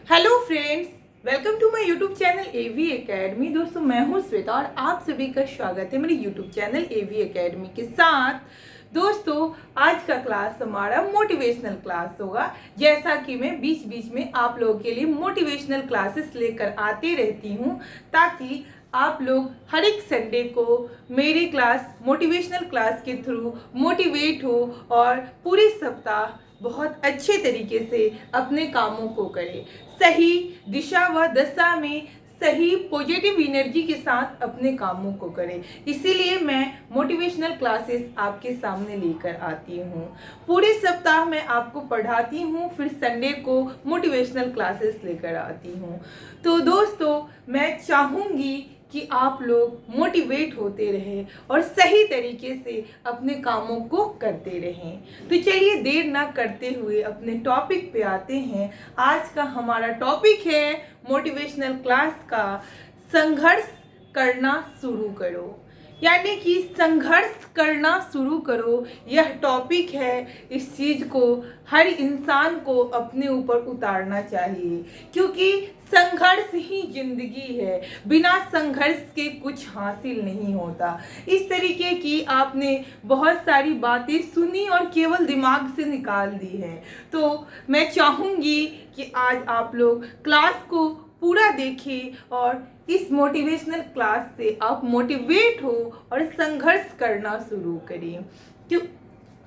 Hello friends, welcome to my YouTube channel AV Academy. दोस्तों, मैं हूं श्वेता और आप सभी का स्वागत है मेरे यूट्यूब चैनल एवी एकेडमी के साथ। दोस्तों, आज का क्लास हमारा मोटिवेशनल क्लास होगा। जैसा कि मैं बीच बीच में आप लोगों के लिए मोटिवेशनल क्लासेस लेकर आते रहती हूं, ताकि आप लोग हर एक संडे को मेरे क्लास मोटिवेशनल क्लास के थ्रू मोटिवेट हो और पूरे सप्ताह बहुत अच्छे तरीके से अपने कामों को करें, सही दिशा व दशा में सही पॉजिटिव एनर्जी के साथ अपने कामों को करें। इसीलिए मैं मोटिवेशनल क्लासेस आपके सामने लेकर आती हूँ। पूरे सप्ताह मैं आपको पढ़ाती हूँ, फिर संडे को मोटिवेशनल क्लासेस लेकर आती हूँ। तो दोस्तों, मैं चाहूँगी कि आप लोग मोटिवेट होते रहें और सही तरीके से अपने कामों को करते रहें। तो चलिए देर ना करते हुए अपने टॉपिक पे आते हैं। आज का हमारा टॉपिक है मोटिवेशनल क्लास का संघर्ष करना शुरू करो, यानी कि संघर्ष करना शुरू करो। यह टॉपिक है, इस चीज को हर इंसान को अपने ऊपर उतारना चाहिए, क्योंकि संघर्ष ही जिंदगी है। बिना संघर्ष के कुछ हासिल नहीं होता। इस तरीके की आपने बहुत सारी बातें सुनी और केवल दिमाग से निकाल दी है। तो मैं चाहूँगी कि आज आप लोग क्लास को पूरा देखें और इस मोटिवेशनल क्लास से आप मोटिवेट हो और संघर्ष करना शुरू करें।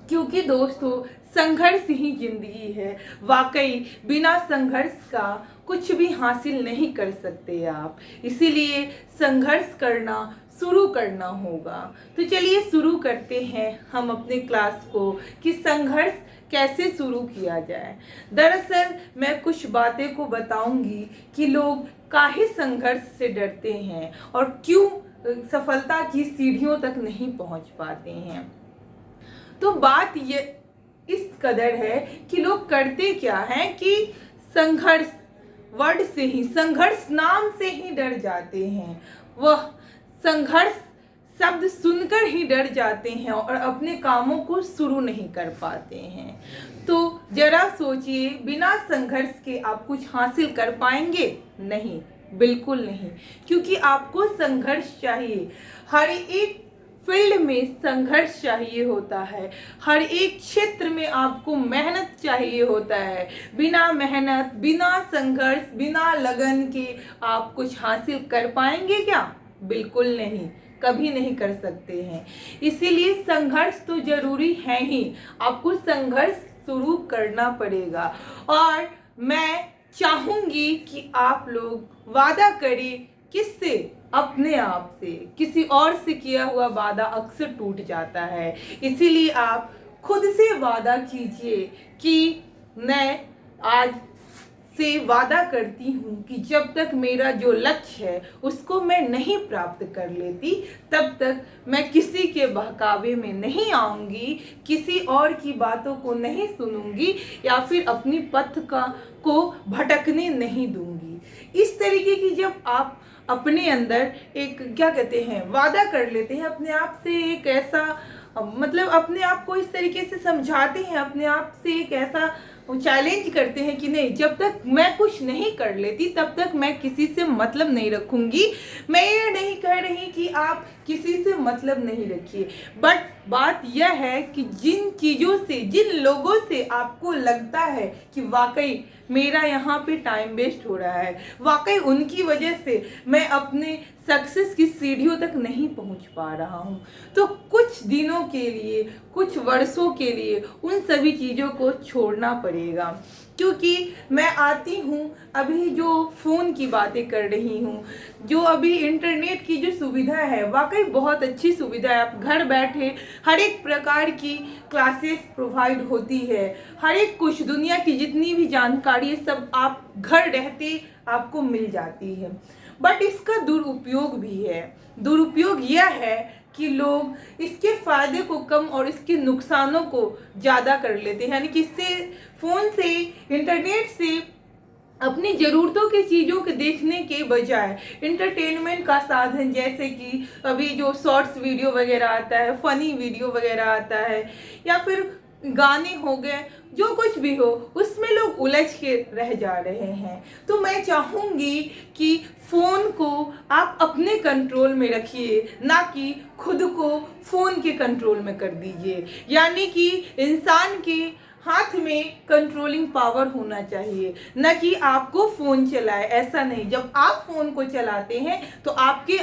क्योंकि दोस्तों, संघर्ष ही जिंदगी है। वाकई बिना संघर्ष का कुछ भी हासिल नहीं कर सकते आप। इसीलिए संघर्ष करना शुरू करना होगा। तो चलिए शुरू करते हैं हम अपने क्लास को कि संघर्ष कैसे शुरू किया जाए। दरअसल मैं कुछ बातें को बताऊंगी कि लोग काहे संघर्ष से डरते हैं और क्यों सफलता की सीढ़ियों तक नहीं पहुंच पाते हैं। तो बात ये इस कदर है कि लोग करते क्या हैं कि संघर्ष वर्ड से ही, संघर्ष नाम से ही डर जाते हैं। वह संघर्ष शब्द सुनकर ही डर जाते हैं और अपने कामों को शुरू नहीं कर पाते हैं। तो जरा सोचिए, बिना संघर्ष के आप कुछ हासिल कर पाएंगे? नहीं, बिल्कुल नहीं, क्योंकि आपको संघर्ष चाहिए। हर एक फील्ड में संघर्ष चाहिए होता है। हर एक क्षेत्र में आपको मेहनत चाहिए होता है। बिना मेहनत, बिना संघर्ष, बिना लगन के आप कुछ हासिल कर पाएंगे क्या? बिल्कुल नहीं, कभी नहीं कर सकते हैं। इसीलिए संघर्ष तो जरूरी है ही। आपको संघर्ष शुरू करना पड़ेगा और मैं चाहूंगी कि आप लोग वादा करें। किससे? अपने आप से। किसी और से किया हुआ वादा अक्सर टूट जाता है। इसीलिए आप खुद से वादा कीजिए कि मैं आज से वादा करती हूँ कि जब तक मेरा जो लक्ष्य है उसको मैं नहीं प्राप्त कर लेती, तब तक मैं किसी के बहकावे में नहीं आऊँगी, किसी और की बातों को नहीं सुनूंगी या फिर अपनी पथ को भटकने नहीं दूंगी। इस तरीके की जब आप अपने अंदर एक क्या कहते हैं वादा कर लेते हैं अपने आप से, एक ऐसा मतलब अपने आप को इस तरीके से समझाते हैं, अपने आप से एक ऐसा चैलेंज करते हैं कि नहीं, जब तक मैं कुछ नहीं कर लेती तब तक मैं किसी से मतलब नहीं रखूंगी। मैं ये नहीं कह रही कि आप किसी से मतलब नहीं रखिए, बट बात यह है कि जिन चीज़ों से, जिन लोगों से आपको लगता है कि वाकई मेरा यहाँ पे टाइम वेस्ट हो रहा है, वाकई उनकी वजह से मैं अपने सक्सेस की सीढ़ियों तक नहीं पहुँच पा रहा हूँ, तो कुछ दिनों के लिए, कुछ वर्षों के लिए उन सभी चीज़ों को छोड़ना पड़ेगा। क्योंकि मैं आती हूँ, अभी जो फ़ोन की बातें कर रही हूँ, जो अभी इंटरनेट की जो सुविधा है, वाकई बहुत अच्छी सुविधा है। आप घर बैठे हर एक प्रकार की क्लासेस प्रोवाइड होती है। हर एक कुछ दुनिया की जितनी भी जानकारी है सब आप घर रहते आपको मिल जाती है। बट इसका दुरुपयोग भी है। दुरुपयोग यह है कि लोग इसके फायदे को कम और इसके नुकसानों को ज़्यादा कर लेते हैं, यानी कि इससे, फ़ोन से, इंटरनेट से अपनी ज़रूरतों की चीज़ों के देखने के बजाय इंटरटेनमेंट का साधन, जैसे कि अभी जो शॉर्ट्स वीडियो वगैरह आता है, फ़नी वीडियो वगैरह आता है, या फिर गाने हो गए, जो कुछ भी हो उसमें लोग उलझ के रह जा रहे हैं। तो मैं चाहूँगी कि फ़ोन को आप अपने कंट्रोल में रखिए, ना कि खुद को फ़ोन के कंट्रोल में कर दीजिए। यानी कि इंसान के हाथ में कंट्रोलिंग पावर होना चाहिए, न कि आपको फ़ोन चलाए। ऐसा नहीं, जब आप फ़ोन को चलाते हैं तो आपके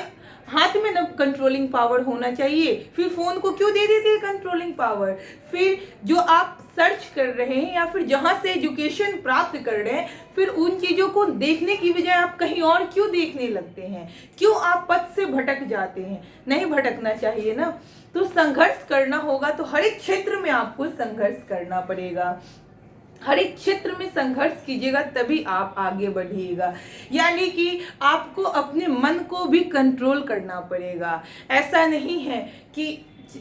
हाथ में ना कंट्रोलिंग पावर होना चाहिए। फिर फ़ोन को क्यों दे देते हैं कंट्रोलिंग पावर? फिर जो आप सर्च कर रहे हैं या फिर जहाँ से एजुकेशन प्राप्त कर रहे हैं, फिर उन चीज़ों को देखने की बजाय आप कहीं और क्यों देखने लगते हैं? क्यों आप पथ से भटक जाते हैं? नहीं भटकना चाहिए ना। तो संघर्ष करना होगा, तो हर एक क्षेत्र में आपको संघर्ष करना पड़ेगा। हर एक क्षेत्र में संघर्ष कीजिएगा, तभी आप आगे बढ़िएगा। यानी कि आपको अपने मन को भी कंट्रोल करना पड़ेगा। ऐसा नहीं है कि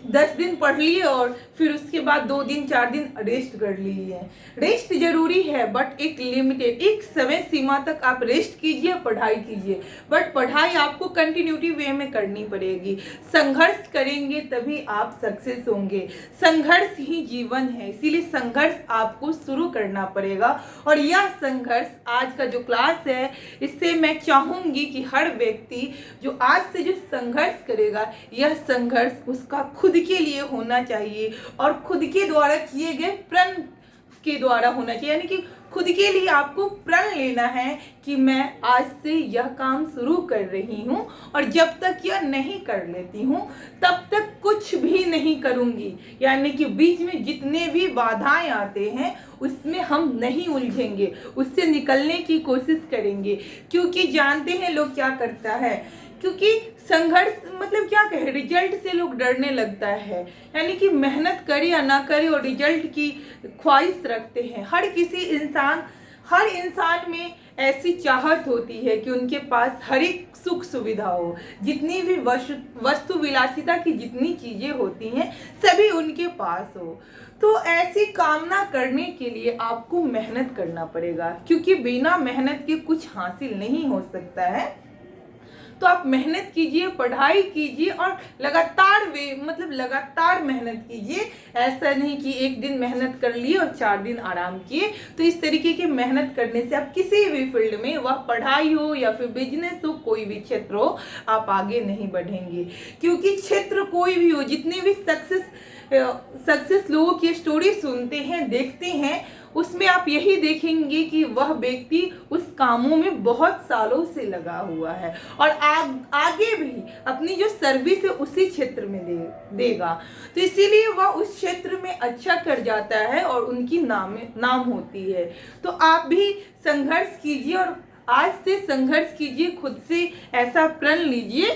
10 दिन पढ़ लिए और फिर उसके बाद 2 दिन 4 दिन रेस्ट कर लिए। रेस्ट जरूरी है, बट एक लिमिटेड, एक समय सीमा तक आप रेस्ट कीजिए, पढ़ाई कीजिए, बट पढ़ाई आपको कंटिन्यूटी वे में करनी पड़ेगी। संघर्ष करेंगे तभी आप सक्सेस होंगे। संघर्ष ही जीवन है, इसीलिए संघर्ष आपको शुरू करना पड़ेगा। और यह संघर्ष, आज का जो क्लास है, इससे मैं चाहूंगी कि हर व्यक्ति जो आज से जो संघर्ष करेगा, यह संघर्ष उसका खुद के लिए होना चाहिए और खुद के द्वारा किए गए प्रण के द्वारा होना चाहिए। यानी कि खुद के लिए आपको प्रण लेना है कि मैं आज से यह काम शुरू कर रही हूँ और जब तक यह नहीं कर लेती हूँ तब तक कुछ भी नहीं करूँगी। यानी कि बीच में जितने भी बाधाएं आते हैं उसमें हम नहीं उलझेंगे, उससे निकलने की कोशिश करेंगे। क्योंकि जानते हैं लोग क्या करता है, क्योंकि संघर्ष मतलब क्या कहे, रिजल्ट से लोग डरने लगता है। यानी कि मेहनत करे या ना करे और रिजल्ट की ख्वाहिश रखते हैं। हर इंसान में ऐसी चाहत होती है कि उनके पास हर एक सुख सुविधा हो, जितनी भी वस्तु विलासिता की जितनी चीजें होती हैं सभी उनके पास हो। तो ऐसी कामना करने के लिए आपको मेहनत करना पड़ेगा, क्योंकि बिना मेहनत के कुछ हासिल नहीं हो सकता है। तो आप मेहनत कीजिए, पढ़ाई कीजिए और लगातार मेहनत कीजिए। ऐसा नहीं कि एक दिन मेहनत कर लिए और 4 दिन आराम किए। तो इस तरीके की मेहनत करने से आप किसी भी फील्ड में, वह पढ़ाई हो या फिर बिजनेस हो, कोई भी क्षेत्र हो, आप आगे नहीं बढ़ेंगे। क्योंकि क्षेत्र कोई भी हो, जितने भी सक्सेस लोगों की स्टोरी सुनते हैं, देखते हैं, उसमें आप यही देखेंगे कि वह व्यक्ति उस कामों में बहुत सालों से लगा हुआ है और आगे भी अपनी जो सर्विस है उसी क्षेत्र में देगा। तो इसीलिए वह उस क्षेत्र में अच्छा कर जाता है और उनकी नाम होती है। तो आप भी संघर्ष कीजिए और आज से संघर्ष कीजिए, खुद से ऐसा प्रण लीजिए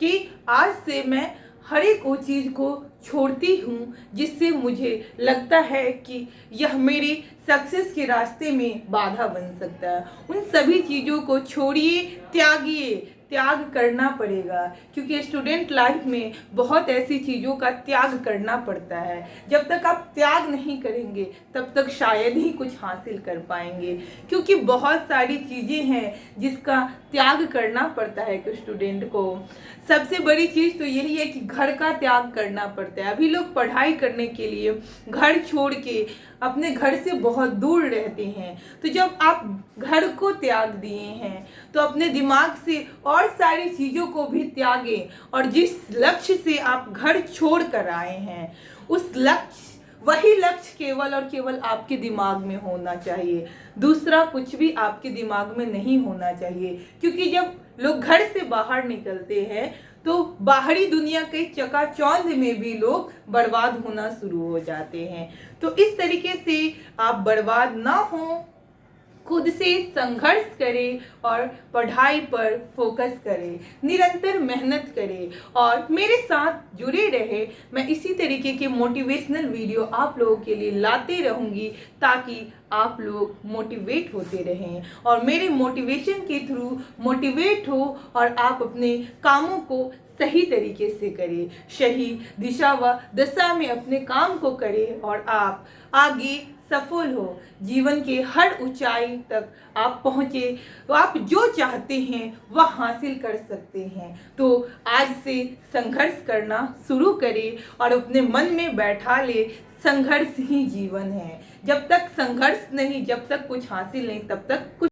कि आज से मैं हर एक वो चीज़ को छोड़ती हूँ जिससे मुझे लगता है कि यह मेरी सक्सेस के रास्ते में बाधा बन सकता है। उन सभी चीज़ों को छोड़िए, त्यागिए। त्याग करना पड़ेगा, क्योंकि स्टूडेंट लाइफ में बहुत ऐसी चीज़ों का त्याग करना पड़ता है। जब तक आप त्याग नहीं करेंगे तब तक शायद ही कुछ हासिल कर पाएंगे, क्योंकि बहुत सारी चीज़ें हैं जिसका त्याग करना पड़ता है एक स्टूडेंट को। सबसे बड़ी चीज़ तो यही है कि घर का त्याग करना पड़ता है। अभी लोग पढ़ाई करने के लिए घर छोड़ के अपने घर से बहुत दूर रहते हैं। तो जब आप घर को त्याग दिए हैं तो अपने दिमाग से और सारी चीज़ों को भी त्यागें और जिस लक्ष्य से आप घर छोड़ कर आए हैं वही लक्ष्य केवल और केवल आपके दिमाग में होना चाहिए। दूसरा कुछ भी आपके दिमाग में नहीं होना चाहिए, क्योंकि जब लोग घर से बाहर निकलते हैं तो बाहरी दुनिया के चकाचौंध में भी लोग बर्बाद होना शुरू हो जाते हैं। तो इस तरीके से आप बर्बाद ना हो, खुद से संघर्ष करें और पढ़ाई पर फोकस करें, निरंतर मेहनत करें और मेरे साथ जुड़े रहे। मैं इसी तरीके के मोटिवेशनल वीडियो आप लोगों के लिए लाते रहूँगी ताकि आप लोग मोटिवेट होते रहें और मेरे मोटिवेशन के थ्रू मोटिवेट हो और आप अपने कामों को सही तरीके से करें, सही दिशा व दशा में अपने काम को करें और आप आगे सफल हो, जीवन के हर ऊंचाई तक आप पहुँचे, तो आप जो चाहते हैं वह हासिल कर सकते हैं। तो आज से संघर्ष करना शुरू करें और अपने मन में बैठा ले संघर्ष ही जीवन है। जब तक संघर्ष नहीं, जब तक कुछ हासिल नहीं, तब तक कुछ